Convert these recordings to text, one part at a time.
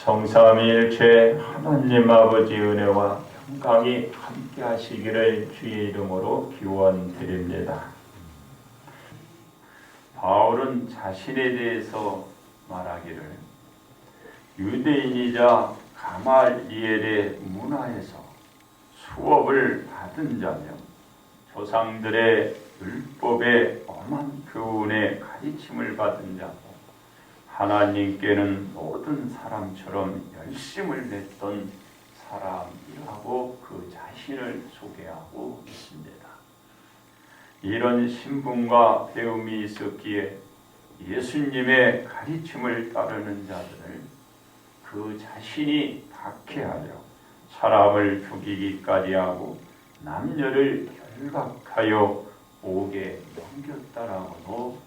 성삼위일체 하나님 아버지 은혜와 평강이 함께 하시기를 주의 이름으로 기원드립니다. 바울은 자신에 대해서 말하기를 유대인이자 가말리엘의 문화에서 수업을 받은 자며 조상들의 율법의 엄한 교훈의 가르침을 받은 자고 하나님께는 모든 사람처럼 열심을 냈던 사람이라고 그 자신을 소개하고 있습니다. 이런 신분과 배움이 있었기에 예수님의 가르침을 따르는 자들을 그 자신이 박해하여 사람을 죽이기까지 하고 남녀를 결박하여 옥에 넘겼다라고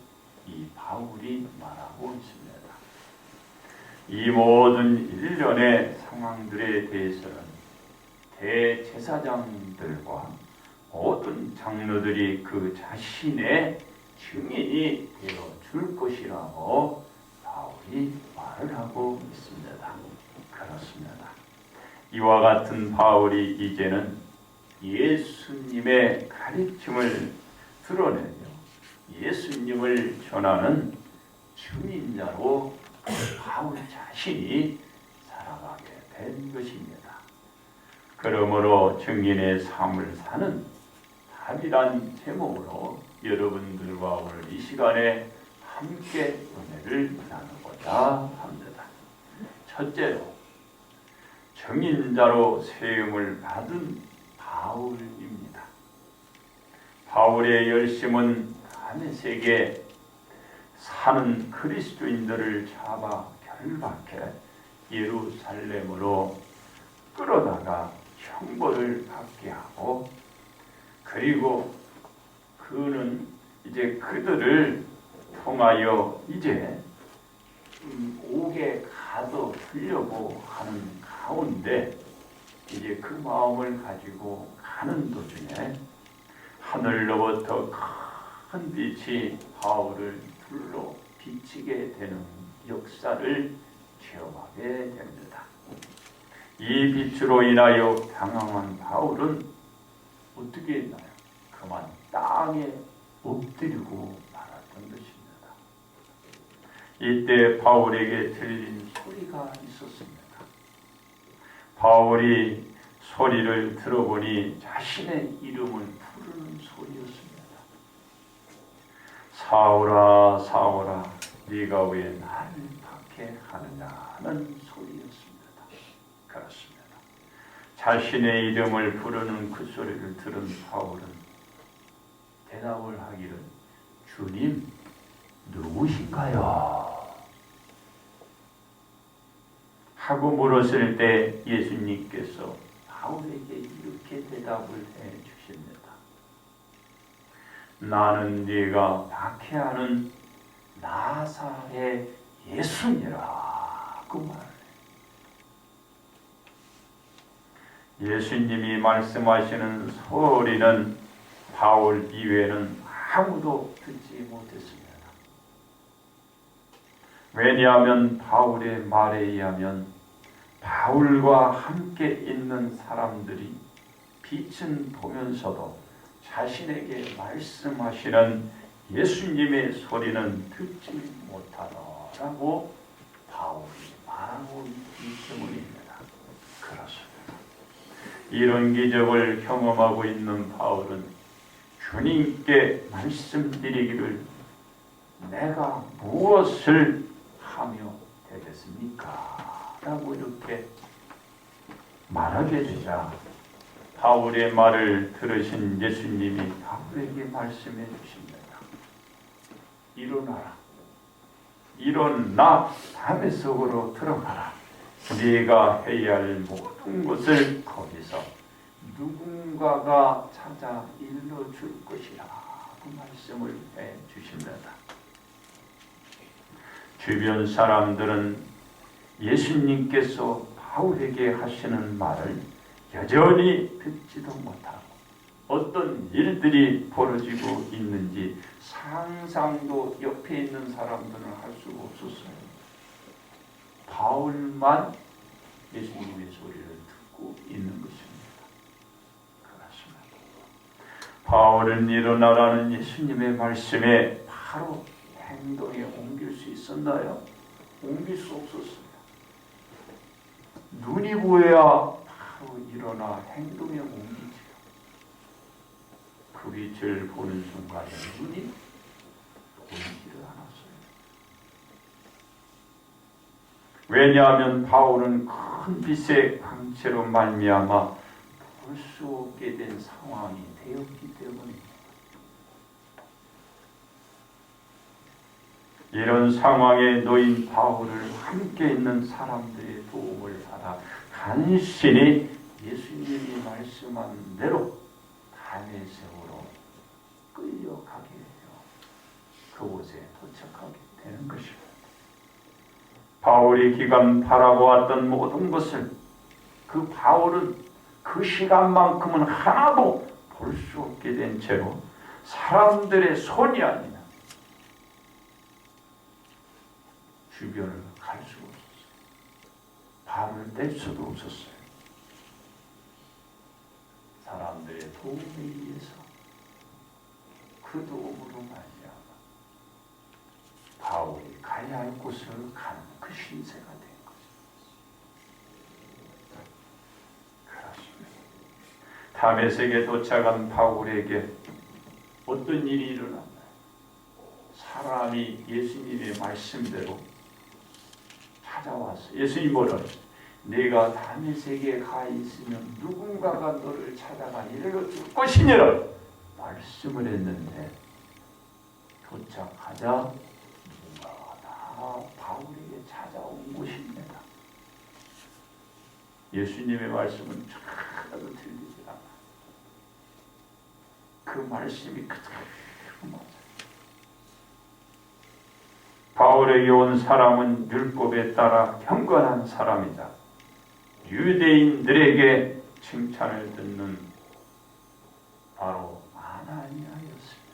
이 바울이 말하고 있습니다. 이 모든 일련의 상황들에 대해서는 대제사장들과 모든 장로들이 그 자신의 증인이 되어 줄 것이라고 바울이 말을 하고 있습니다. 그렇습니다. 이와 같은 바울이 이제는 예수님의 가르침을 드러내며 예수님을 전하는 증인자로 바울 자신이 살아가게 된 것입니다. 그러므로 증인의 삶을 사는 답이란 제목으로 여러분들과 오늘 이 시간에 함께 은혜를 나누고자 합니다. 첫째로 증인자로 세움을 받은 바울입니다. 바울의 열심은 다메섹에 사는 그리스도인들을 잡아 결박해 예루살렘으로 끌어다가 형벌을 받게 하고 그리고 그는 이제 그들을 통하여 이제 옥에 가둬두려고 하는 가운데 이제 그 마음을 가지고 가는 도중에 하늘로부터 큰 빛이 바울을 둘러 비치게 되는 역사를 체험하게 됩니다. 이 빛으로 인하여 당황한 바울은 어떻게 했나요? 그만 땅에 엎드리고 말았던 것입니다. 이때 바울에게 들린 소리가 있었습니다. 바울이 소리를 들어보니 자신의 이름을 부르는 소리였습니다. 사울아 사울아 네가 왜 나를 박해하느냐는 소리였습니다. 그렇습니다. 자신의 이름을 부르는 그 소리를 들은 바울은 대답을 하기를 주님 누구신가요? 하고 물었을 때 예수님께서 바울에게 이렇게 대답을 해 주십니다. 나는 네가 박해하는 나사렛 예수니라. 그 말. 예수님이 말씀하시는 소리는 바울 이외에는 아무도 듣지 못했습니다. 왜냐하면 바울의 말에 의하면 바울과 함께 있는 사람들이 빛은 보면서도 자신에게 말씀하시는 예수님의 소리는 듣지 못하더라고 바울이 말하고 있기 때문입니다. 그렇습니다. 이런 기적을 경험하고 있는 바울은 주님께 말씀드리기를 내가 무엇을 하며 되겠습니까? 라고 이렇게 말하게 되자 바울의 말을 들으신 예수님이 바울에게 말씀해 주십니다. 일어나라. 일어나 다메섹으로 들어가라. 네가 해야 할 모든 것을 거기서 누군가가 찾아 일러줄 것이라. 그 말씀을 해 주십니다. 주변 사람들은 예수님께서 바울에게 하시는 말을 여전히 듣지도 못하고 어떤 일들이 벌어지고 있는지 상상도 옆에 있는 사람들은 할 수가 없었어요. 바울만 예수님의 소리를 듣고 있는 것입니다. 그렇습니다. 바울은 일어나라는 예수님의 말씀에 바로 행동에 옮길 수 있었나요? 옮길 수 없었어요. 눈이 보여야 바로 일어나 행동에 옮기지요. 그 빛을 보는 순간에 눈이 보이지를 않았어요. 왜냐하면 바울은 큰 빛의 광채로 말미암아 볼 수 없게 된 상황이 되었기 때문입니다. 이런 상황에 놓인 바울을 함께 있는 사람들의 도움을 받아 간신히 예수님이 말씀한 대로 다메섹으로 끌려가게 해요. 그곳에 도착하게 되는 것입니다. 바울이 기간 바라고 왔던 모든 것을 그 바울은 그 시간만큼은 하나도 볼 수 없게 된 채로 사람들의 손이 아니라 주변을 갈 수가 없었어요. 발을 뗄 수도 없었어요. 사람들의 도움에 의해서 그 도움으로 말미암아 바울이 가야 할 곳을 가는 그 신세가 된 것입니다. 그렇습니다. 다메섹에 도착한 바울에게 어떤 일이 일어났나요? 사람이 예수님의 말씀대로 찾아왔어요. 예수님 뭐라 그랬어요? 네가 다메섹에 가 있으면 누군가가 너를 찾아가 이르러 줄 것이니라 말씀을 했는데 도착하자 누군가가 다 바울에게 찾아온 것입니다. 예수님의 말씀은 하나도 틀리지 않아. 그 말씀이 그대로 맞아요. 바울에게 온 사람은 율법에 따라 경건한 사람이다. 유대인들에게 칭찬을 듣는 바로 아나니아였습니다.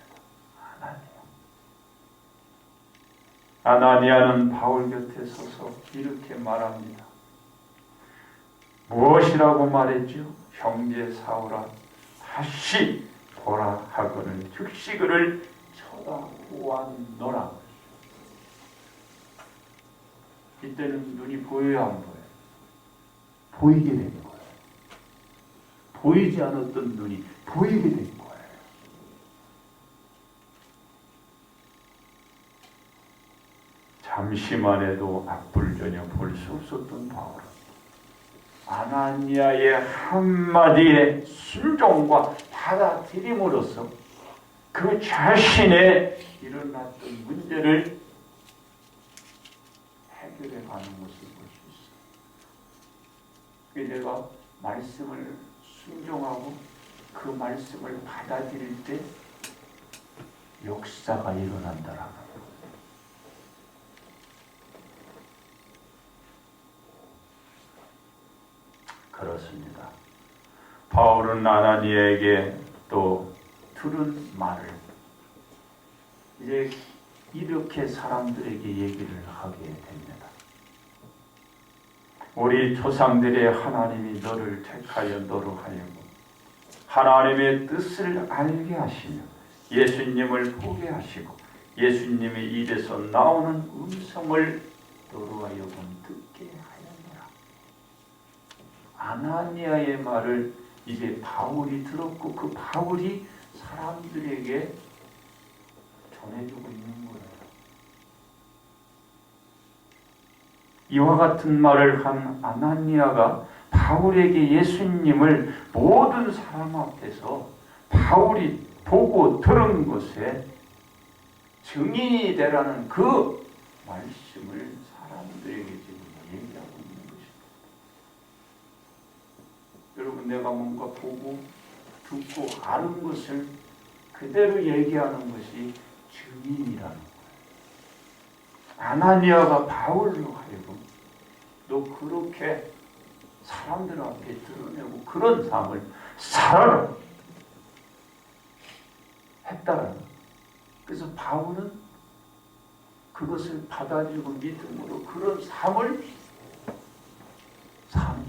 아나니아는 바울 곁에 서서 이렇게 말합니다. 무엇이라고 말했죠? 형제 사울아 다시 보라 하거늘 즉시 그를 쳐다보았노라. 이때는 눈이 보여야 안 보여요? 보이게 된 거예요. 보이지 않았던 눈이 보이게 된 거예요. 잠시만 해도 앞을 전혀 볼 수 없었던 바울은 아나니아의 한마디의 순종과 받아들임으로써 그 자신의 일어났던 문제를 해결해 가는 것을 볼 수 있어요. 내가 말씀을 순종하고 그 말씀을 받아들일 때 역사가 일어난다라는 거예요. 그렇습니다. 바울은 아나니아에게 또 들은 말을 이제 이렇게 사람들에게 얘기를 하게 됩니다. 우리 조상들의 하나님이 너를 택하여 너로 하여금 하나님의 뜻을 알게 하시며 예수님을 보게 하시고 예수님의 입에서 나오는 음성을 너로 하여금 듣게 하였노라. 아나니아의 말을 이제 바울이 들었고 그 바울이 사람들에게 전해주고 있는 거예요. 이와 같은 말을 한 아나니아가 바울에게 예수님을 모든 사람 앞에서 바울이 보고 들은 것에 증인이 되라는 그 말씀을 사람들에게 지금 얘기하고 있는 것입니다. 여러분, 내가 뭔가 보고 듣고 아는 것을 그대로 얘기하는 것이 증인이라는 거예요. 아나니아가 바울로 하여금 너 그렇게 사람들 앞에 드러내고 그런 삶을 살아라 했다라는 거예요. 그래서 바울은 그것을 받아들이고 믿음으로 그런 삶을 사는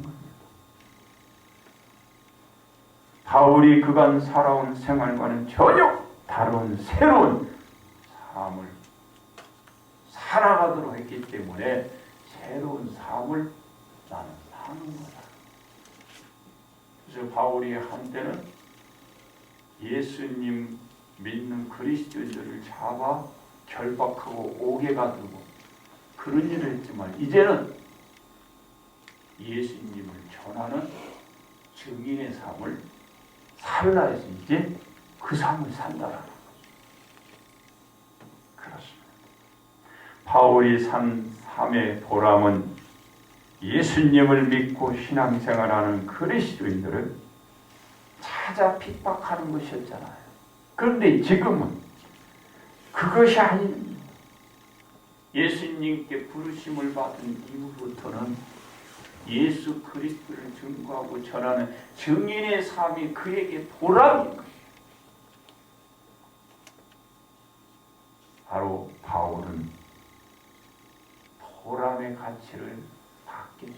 바울이 그간 살아온 생활과는 전혀 다른 새로운 삶을 살아가도록 했기 때문에 새로운 삶을 나는 사는 거다. 그래서 바울이 한때는 예수님 믿는 그리스도인들을 잡아 결박하고 옥에 가두고 그런 일을 했지만 이제는 예수님을 전하는 증인의 삶을 살라 해서 이제 그 삶을 산다라는 거죠. 그렇습니다. 바울이 산 삶의 보람은 예수님을 믿고 신앙생활하는 그리스도인들을 찾아 핍박하는 것이었잖아요. 그런데 지금은 그것이 아닙니다. 예수님께 부르심을 받은 이후부터는 예수 그리스도를 증거하고 전하는 증인의 삶이 그에게 보람인 것이에요. 바로 바울은 보람의 가치를 받게 된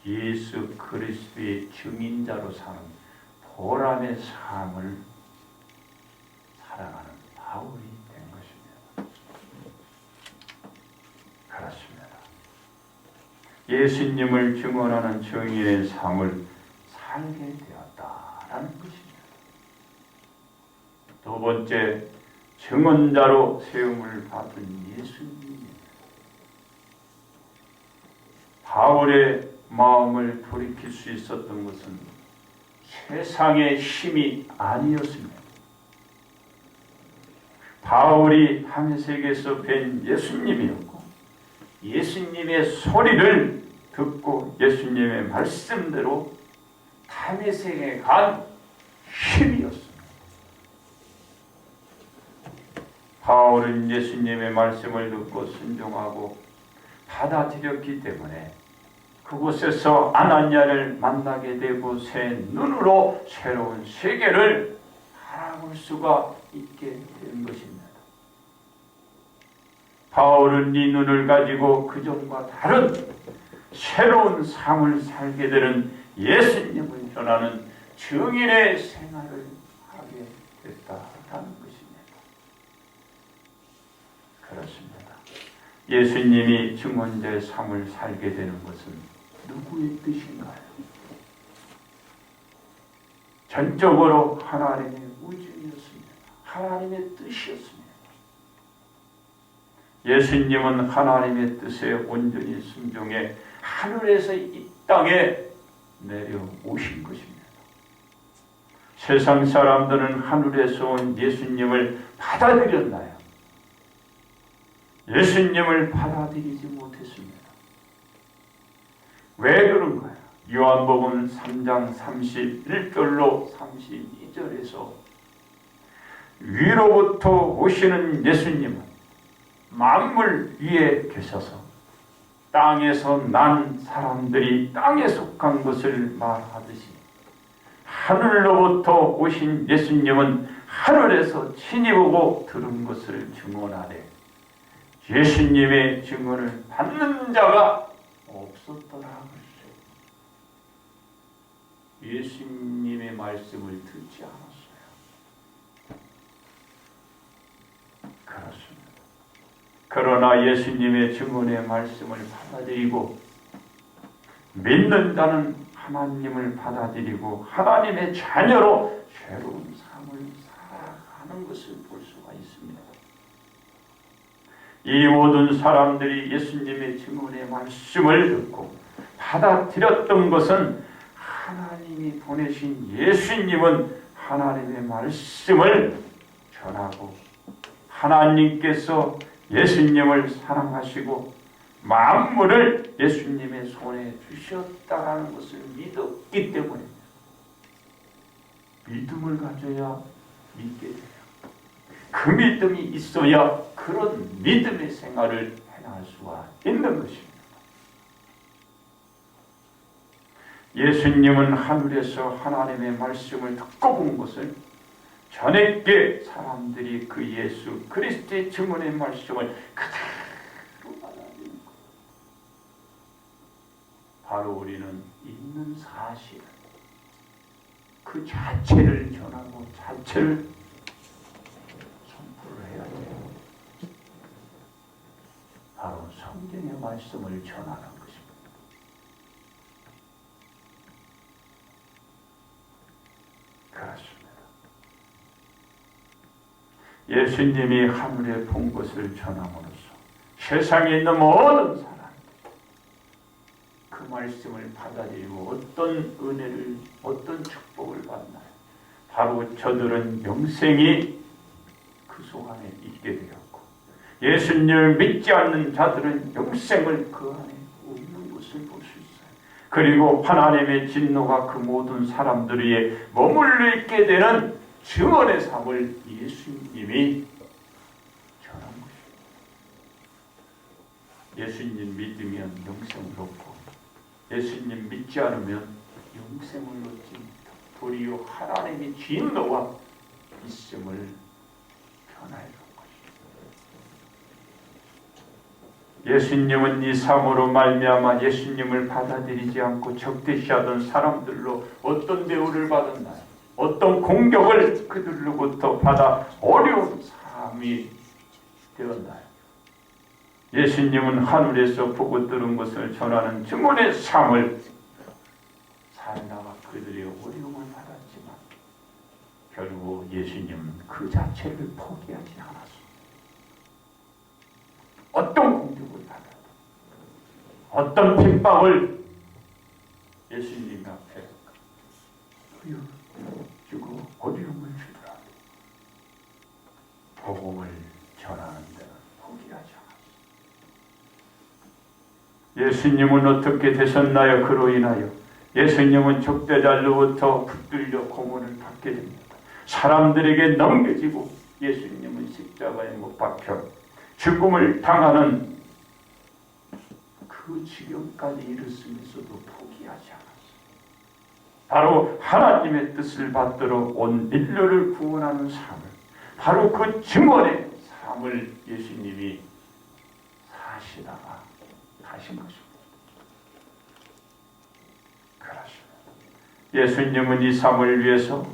거예요. 예수 그리스도의 증인자로 사는 보람의 삶을 살아가는 바울이 된 것입니다. 그렇습니다. 예수님을 증언하는 증인의 삶을 살게 되었다라는 것입니다. 두 번째, 증언자로 세움을 받은 예수님입니다. 바울의 마음을 돌이킬 수 있었던 것은 세상의 힘이 아니었습니다. 바울이 다메섹에서 뵌 예수님이었고 예수님의 소리를 듣고 예수님의 말씀대로 다메섹에 간 힘이었습니다. 바울은 예수님의 말씀을 듣고 순종하고 받아들였기 때문에 그곳에서 아나니아를 만나게 되고 새 눈으로 새로운 세계를 바라볼 수가 있게 된 것입니다. 바울은 이 눈을 가지고 그전과 다른 새로운 삶을 살게 되는 예수님을 전하는 증인의 생활을 하게 됐다라는 것입니다. 그렇습니다. 예수님이 증언자의 삶을 살게 되는 것은 누구의 뜻인가요? 전적으로 하나님의 우주였습니다. 하나님의 뜻이었습니다. 예수님은 하나님의 뜻에 온전히 순종해 하늘에서 이 땅에 내려오신 것입니다. 세상 사람들은 하늘에서 온 예수님을 받아들였나요? 예수님을 받아들이지 못했습니다. 왜 그런가요? 요한복음 3장 31절로 32절에서 위로부터 오시는 예수님은 만물 위에 계셔서 땅에서 난 사람들이 땅에 속한 것을 말하듯이 하늘로부터 오신 예수님은 하늘에서 친히 보고 들은 것을 증언하되 예수님의 증언을 받는 자가 없었더라 그랬어요. 예수님의 말씀을 듣지 않았어요. 그렇습니다. 그러나 예수님의 증언의 말씀을 받아들이고 믿는 자는 하나님을 받아들이고 하나님의 자녀로 새로운 삶을 살아가는 것을 볼 수가 있습니다. 이 모든 사람들이 예수님의 증언의 말씀을 듣고 받아들였던 것은 하나님이 보내신 예수님은 하나님의 말씀을 전하고 하나님께서 예수님을 사랑하시고 만물을 예수님의 손에 주셨다라는 것을 믿었기 때문에 믿음을 가져야 믿게 돼요. 그 믿음이 있어야 그런 믿음의 생활을 해나갈 수가 있는 것입니다. 예수님은 하늘에서 하나님의 말씀을 듣고 본 것을 전에게 사람들이 그 예수 그리스도의 증언의 말씀을 그대로 받아들인 것. 바로 우리는 있는 사실, 그 자체를 전하고 자체를 선포를 해야 돼요. 바로 성경의 말씀을 전하는 것입니다. 그렇습니다. 예수님이 하늘에 본 것을 전함으로써 세상에 있는 모든 사람 그 말씀을 받아들이고 어떤 은혜를, 어떤 축복을 받나요? 바로 저들은 영생이 그 속 안에 있게 되었고, 예수님을 믿지 않는 자들은 영생을 그 안에 없는 것을 볼 수 있어요. 그리고 하나님의 진노가 그 모든 사람들 위에 머물러 있게 되는 증언의 삶을 예수님이 전한 것입니다. 예수님 믿으면 영생을 얻고, 예수님 믿지 않으면 영생을 얻지 못하고 도리어 하나님의 진노와 있음을 변화해 준 것입니다. 예수님은 이 삶으로 말미암아 예수님을 받아들이지 않고 적대시하던 사람들로 어떤 대우를 받았나요? 어떤 공격을 그들로부터 받아 어려운 삶이 되었나요? 예수님은 하늘에서 보고 들은 것을 전하는 증언의 삶을 살다가 그들의 어려움을 받았지만 결국 예수님은 그 자체를 포기하지 않았습니다. 어떤 공격을 받아도, 어떤 핍박을 예수님 앞에 주고 어려움을 주더라도 복음을 전하는 데는 포기하지 않았습니다. 예수님은 어떻게 되셨나요? 그로 인하여 예수님은 적대자로부터 붙들려 고문을 받게 됩니다. 사람들에게 넘겨지고 예수님은 십자가에 못 박혀 죽음을 당하는 그 지경까지 이르으면서도 포기하지 않았습니다. 바로 하나님의 뜻을 받들어 온 인류를 구원하는 삶을, 바로 그 증언의 삶을 예수님이 사시다가 가신 것입니다. 그렇습니다. 예수님은 이 삶을 위해서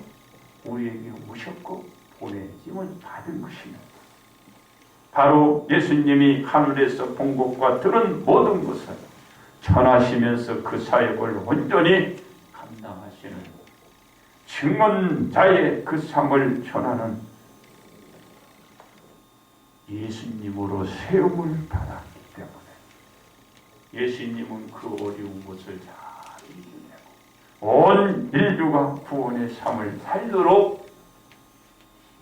우리에게 오셨고 보내짐을 받은 것입니다. 바로 예수님이 하늘에서 본 것과 들은 모든 것을 전하시면서 그 사역을 온전히 감당하시는 증언자의 그 삶을 전하는 예수님으로 세움을 받았기 때문에 예수님은 그 어려운 것을 잘 이겨내고 온 인류가 구원의 삶을 살도록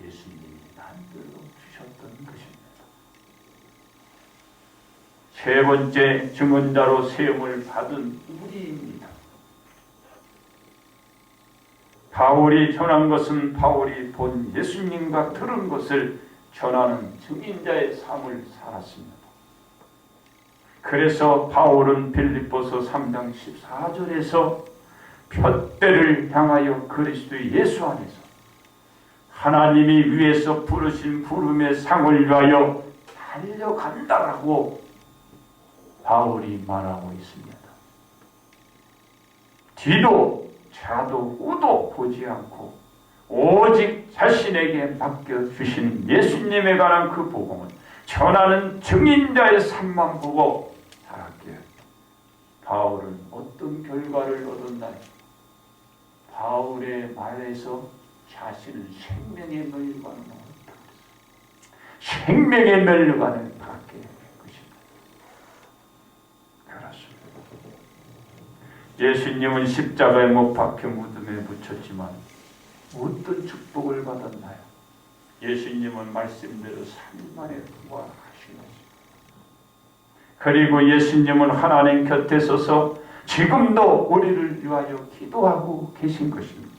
예수님이 만들어 주셨던 것입니다. 세 번째 증언자로 세움을 받은 우리입니다. 바울이 전한 것은 바울이 본 예수님과 들은 것을 전하는 증인자의 삶을 살았습니다. 그래서 바울은 빌립보서 3장 14절에서 푯대를 향하여 그리스도의 예수 안에서 하나님이 위에서 부르신 부름의 상을 위하여 달려간다라고 바울이 말하고 있습니다. 뒤도 차도 우도 보지 않고 오직 자신에게 맡겨주신 예수님에 관한 그 복음은 전하는 증인자의 삶만 보고 살았기에 바울은 어떤 결과를 얻었나요? 바울의 말에서 자신은 생명의 멸류관을 얻었다. 생명의 멸류관을 받게 된 것입니다. 그렇습니다. 예수님은 십자가에 못 박혀 무덤에 묻혔지만 어떤 축복을 받았나요? 예수님은 말씀대로 3일 만에 부활하신 것입니다. 그리고 예수님은 하나님 곁에 서서 지금도 우리를 위하여 기도하고 계신 것입니다.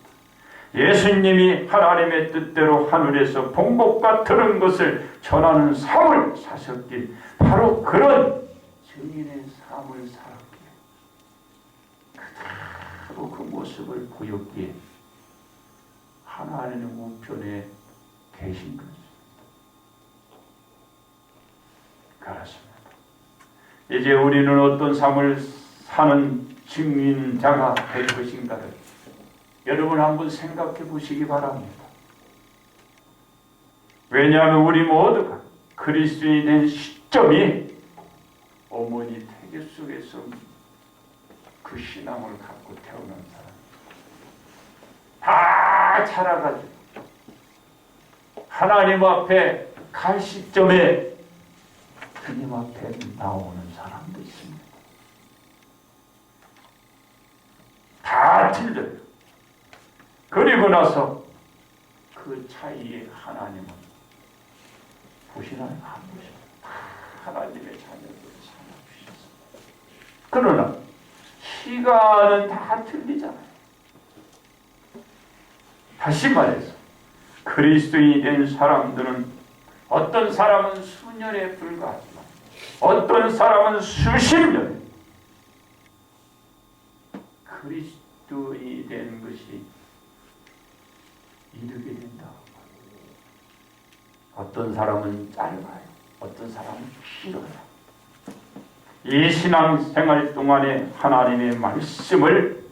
예수님이 하나님의 뜻대로 하늘에서 본 것과 들은 것을 전하는 삶을 사셨기에 바로 그런 증인의 삶을 살았기에 그대로 그 모습을 보였기에 하나님의 우편에 계신 것입니다. 그렇습니다. 이제 우리는 어떤 삶을 사는 증인자가 될 것인가를 여러분 한번 생각해 보시기 바랍니다. 왜냐하면 우리 모두가 그리스도인이 된 시점이 어머니 태교 속에서 그 신앙을 갖고 태어난 사람 다 자라가지고 하나님 앞에 갈 시점에 주님 앞에 나오는 사람도 있습니다. 다 틀려요. 그리고 나서 그 차이에 하나님은 보시나요? 안 보셔요. 하나님의 자녀들을 살아주셨어요. 그러나 시간은 다 틀리잖아요. 다시 말해서 그리스도인이 된 사람들은 어떤 사람은 수년에 불과하지만 어떤 사람은 수십 년에 그리스도인이 된 것이 이르게 된다. 어떤 사람은 짧아요. 어떤 사람은 길어요. 이 신앙생활 동안에 하나님의 말씀을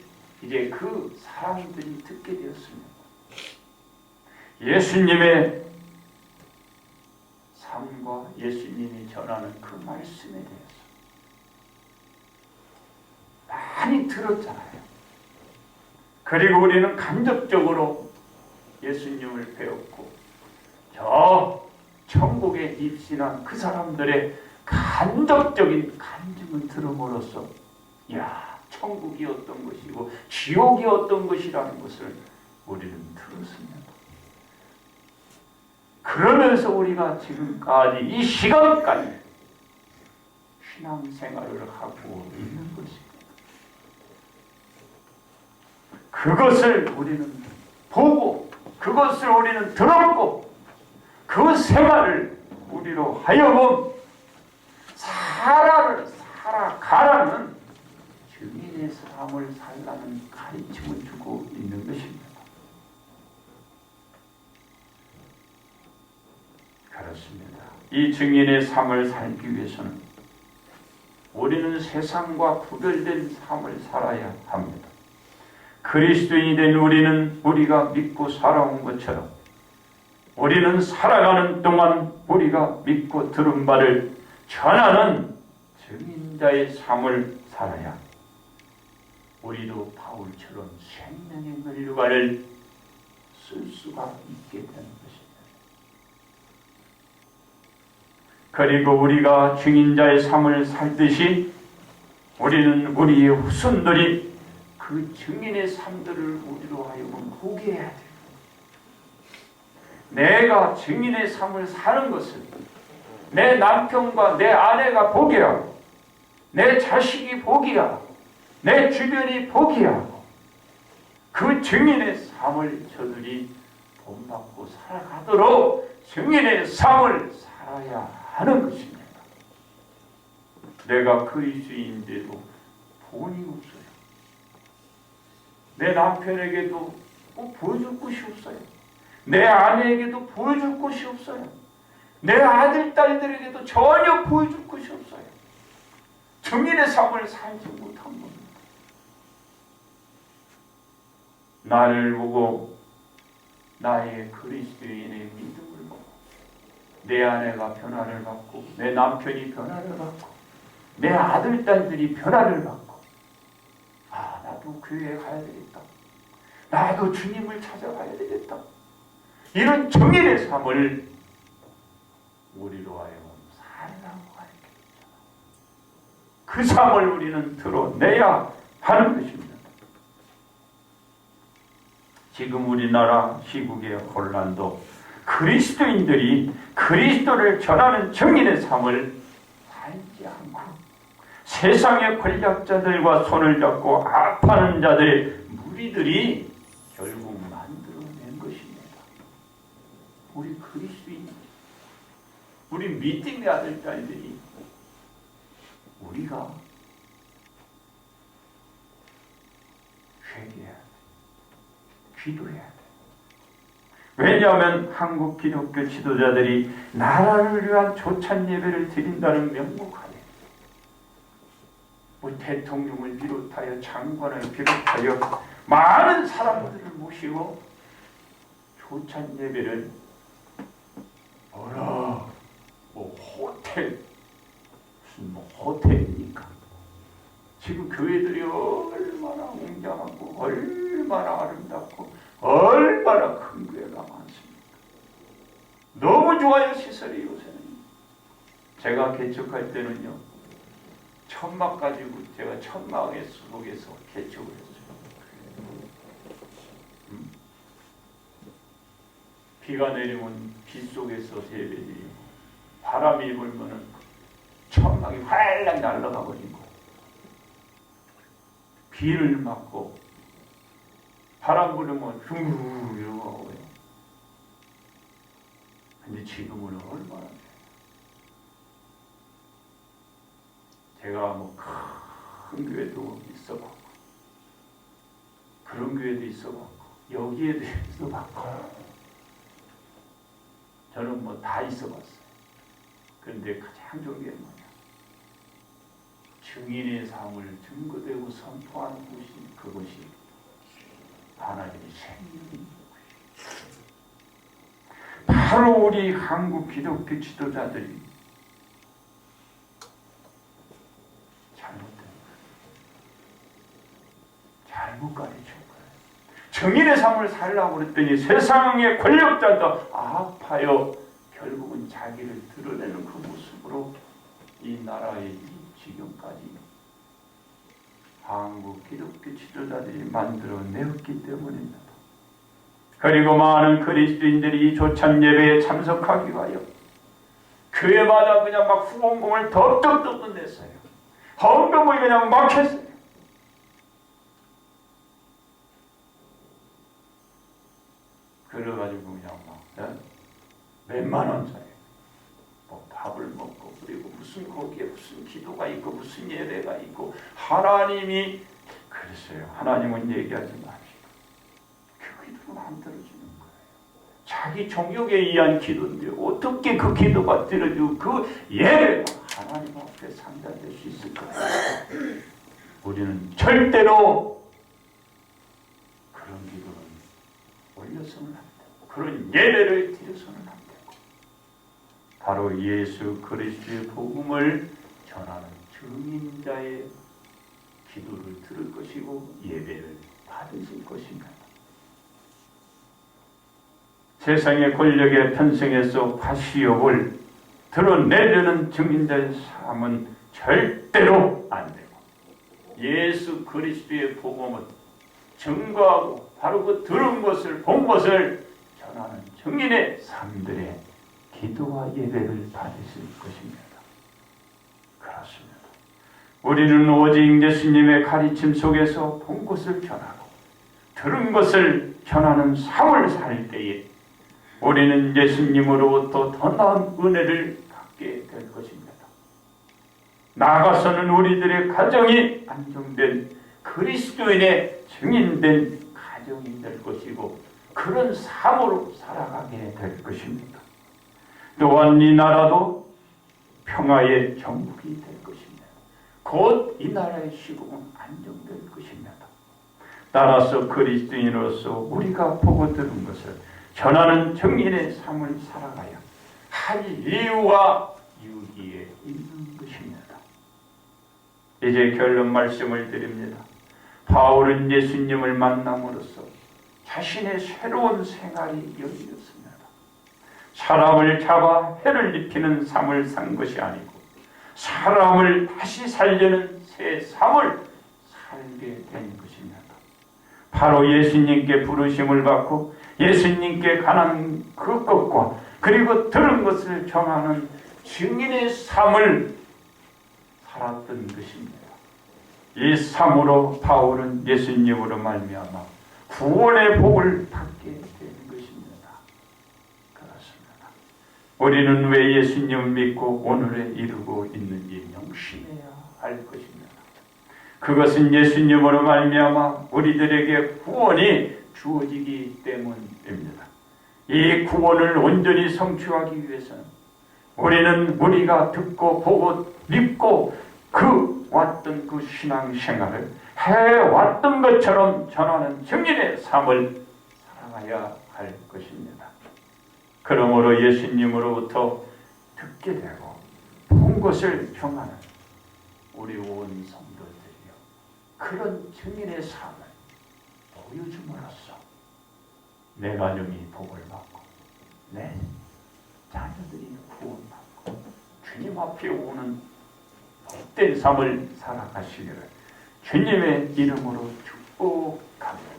이제 그 사람들이 듣게 되었습니다. 예수님의 삶과 예수님이 전하는 그 말씀에 대해서 많이 들었잖아요. 그리고 우리는 간접적으로 예수님을 배웠고 저 천국에 입신한 그 사람들의 간접적인 간증을 들음으로써 야, 천국이 어떤 것이고 지옥이 어떤 것이라는 것을 우리는 들었습니다. 그러면서 우리가 지금까지 이 시간까지 신앙생활을 하고 있는 것입니다. 그것을 우리는 보고 그것을 우리는 들었고 그 생활을 우리로 하여금 살아가라는 증인의 삶을 살라는 가르침을 주고 있는 것입니다. 그렇습니다. 이 증인의 삶을 살기 위해서는 우리는 세상과 구별된 삶을 살아야 합니다. 그리스도인이 된 우리는 우리가 믿고 살아온 것처럼 우리는 살아가는 동안 우리가 믿고 들은 바를 전하는 증인자의 삶을 살아야 우리도 바울처럼 생명의 면류관을 쓸 수가 있게 되는 것입니다. 그리고 우리가 증인자의 삶을 살듯이 우리는 우리의 후손들이 그 증인의 삶들을 우리로 하여금 보게 해야 돼요. 내가 증인의 삶을 사는 것을 내 남편과 내 아내가 보게 하고 내 자식이 보게 하고 내 주변이 보게 하고 그 증인의 삶을 저들이 본받고 살아가도록 증인의 삶을 살아야 하는 것입니다. 내가 그리스도인인데도 본이 없어요. 내 남편에게도 보여줄 것이 없어요. 내 아내에게도 보여줄 것이 없어요. 내 아들, 딸들에게도 전혀 보여줄 것이 없어요. 증인의 삶을 살지 못한 겁니다. 나를 보고 나의 그리스도인의 믿음을 보고 내 아내가 변화를 받고 내 남편이 변화를 받고 내 아들, 딸들이 변화를 받고 아, 나도 교회에 가야 되겠다. 나도 주님을 찾아가야 되겠다. 이런 정인의 삶을 우리로 하여금 살라고 가르쳐줬잖아. 그 삶을 우리는 드러내야 하는 것입니다. 지금 우리나라 시국의 혼란도 그리스도인들이 그리스도를 전하는 정인의 삶을 살지 않고 세상의 권력자들과 손을 잡고 악하는 자들의 무리들이 결국 만들어낸 것입니다. 우리 그리스도인, 우리 믿음의 아들, 딸들이 우리가 회개해야 돼. 기도해야 돼. 왜냐하면 한국 기독교 지도자들이 나라를 위한 조찬 예배를 드린다는 명목하에 대통령을 비롯하여 장관을 비롯하여 많은 사람들을 모시고 조찬 예배를 어라 뭐 호텔 무슨 뭐 호텔입니까? 지금 교회들이 얼마나 웅장하고 얼마나 아름답고 얼마나 큰 교회가 많습니까? 너무 좋아요 시설이 요새는. 제가 개척할 때는요 천막 가지고 제가 천막의 속에서 개척을 했어요. 비가 내리면 빗속에서 예배드리고 바람이 불면은 천막이 활락 날아가 버리고 비를 맞고 바람 불으면 흉 이러고 하고요. 근데 지금은 얼마나 제가 뭐 큰 교회도 있어봤고 그런 교회도 있어봤고 여기에도 있어봤고 저는 뭐 다 있어봤어요. 그런데 가장 좋은 게 뭐냐? 증인의 삶을 증거되고 선포하는 곳이 그것이 하나님의 생명인 것이에요. 바로 우리 한국 기독교 지도자들이 잘못 가르친 거예요. 증인의 삶을 살라고 그랬더니 세상의 권력자도 아파요. 결국은 자기를 드러내는 그 모습으로 이 나라의 이 지경까지 한국 기독교 지도자들이 만들어내었기 때문입니다. 그리고 많은 그리스도인들이 이 조찬 예배에 참석하기 위하여 교회마다 그냥 막 후원금을 덕덕덕 냈어요. 헌금을 그냥 막 했어요. 그래가지고 그냥 막 몇만 원짜리 뭐 밥을 먹고 그리고 무슨 거기에 무슨 기도가 있고 무슨 예배가 있고 하나님이 그랬어요. 하나님은 얘기하지 마시고 그 기도를 안 들어주는 거예요. 자기 정욕에 의한 기도인데 어떻게 그 기도가 들어지고 그 예배가 하나님 앞에 상달될 수 있을까요? 우리는 절대로 그런 기도는 올려서는 안 되고 그런 예배를 드려서는 안 되고 바로 예수 그리스도의 복음을 전하는 증인자의 기도를 들을 것이고 예배를 받으실 것입니다. 세상의 권력에 편승해서 과시욕을 드러내려는 증인자의 삶은 절대로 안 되고 예수 그리스도의 복음은 증거하고 바로 그 들은 것을 본 것을 전하는 증인의 삶들의 기도와 예배를 받으실 것입니다. 그렇습니다. 우리는 오직 예수님의 가르침 속에서 본 것을 전하고 들은 것을 전하는 삶을 살 때에 우리는 예수님으로부터 더 나은 은혜를 받게 될 것입니다. 나아가서는 우리들의 가정이 안정된 그리스도인의 증인된 가정이 될 것이고 그런 삶으로 살아가게 될 것입니다. 또한 이 나라도 평화의 정국이 될 것입니다. 곧 이 나라의 시국은 안정될 것입니다. 따라서 그리스도인으로서 우리가 보고 들은 것을 전하는 증인의 삶을 살아가야 할 이유가 여기에 있는 것입니다. 이제 결론 말씀을 드립니다. 바울은 예수님을 만남으로써 자신의 새로운 생활이 열렸습니다. 사람을 잡아 해를 입히는 삶을 산 것이 아니고 사람을 다시 살려는 새 삶을 살게 된 것입니다. 바로 예수님께 부르심을 받고 예수님께 가는 그 것과 그리고 들은 것을 전하는 증인의 삶을 살았던 것입니다. 이 삶으로 바울은 예수님으로 말미암아 구원의 복을 받게 된 것입니다. 그렇습니다. 우리는 왜 예수님을 믿고 오늘에 이르고 있는지 명심해야 할 것입니다. 그것은 예수님으로 말미암아 우리들에게 구원이 주어지기 때문입니다. 이 구원을 온전히 성취하기 위해서는 우리는 우리가 듣고 보고 믿고 왔던 그 신앙생활을 해왔던 것처럼 전하는 증인의 삶을 살아가야 할 것입니다. 그러므로 예수님으로부터 듣게 되고 본 것을 경하는 우리 온 성도들이요, 그런 증인의 삶을 보여줌으로써 내 가정이 복을 받고 내 자녀들이 구원받고 주님 앞에 오는 복된 삶을 살아가시기를 주님의 이름으로 축복합니다.